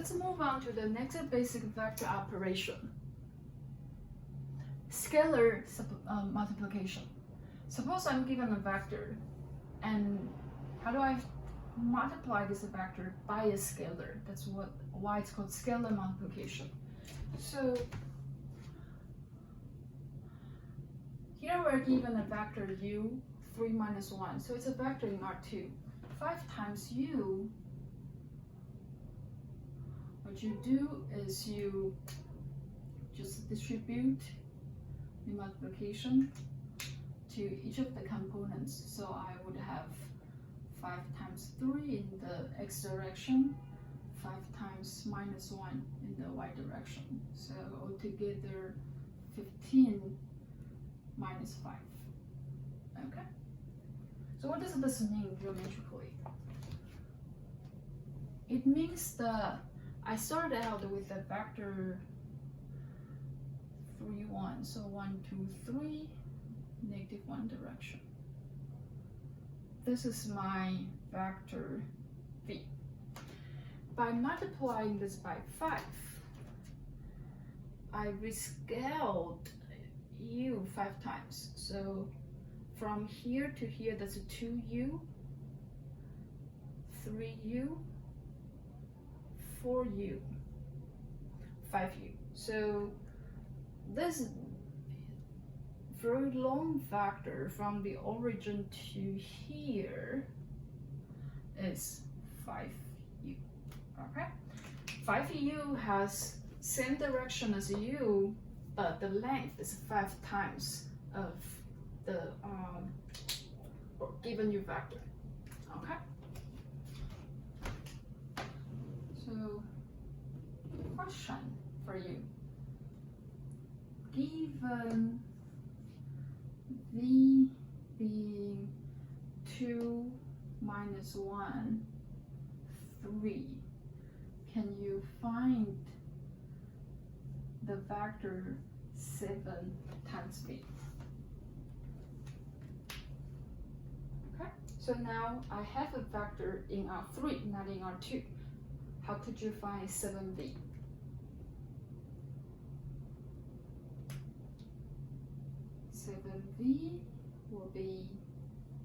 let's move on to the next basic vector operation. Scalar multiplication. Suppose I'm given a vector, and how do I multiply this vector by a scalar? That's why it's called scalar multiplication. So here we're given a vector u, 3 minus 1. So it's a vector in R2. 5 times u, what you do is you just distribute the multiplication to each of the components. So I would have 5 times 3 in the x direction, 5 times minus 1 in the y direction. So altogether 15 minus 5. Okay? So what does this mean geometrically? It means that I started out with a vector 3, 1. So 1, 2, 3, negative 1 direction. This is my vector v. By multiplying this by 5, I rescaled u 5 times. So from here to here, that's 2u, 3u, 4u, 5u. So this very long vector from the origin to here is 5u. Okay, 5u has same direction as u, but the length is 5 times of the given u vector. Okay. So, question for you. Given v being 2 minus 1, 3, can you find the vector 7 times v? Okay, so now I have a vector in R3, not in R2. How could you find 7v? V will be,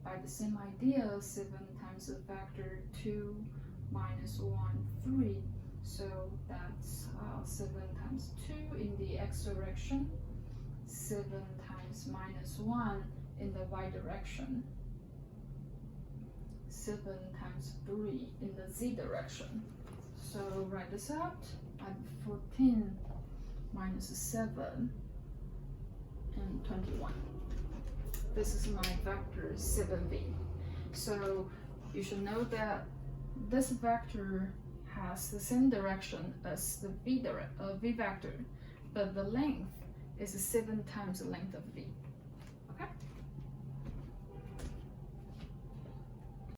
by the same idea, 7 times the vector 2 minus 1, 3. So that's 7 times 2 in the x direction, 7 times minus 1 in the y direction, 7 times 3 in the z direction. So write this out. I have 14 minus 7 and 21. This is my vector 7v. So you should know that this vector has the same direction as the v vector, but the length is 7 times the length of v. Okay.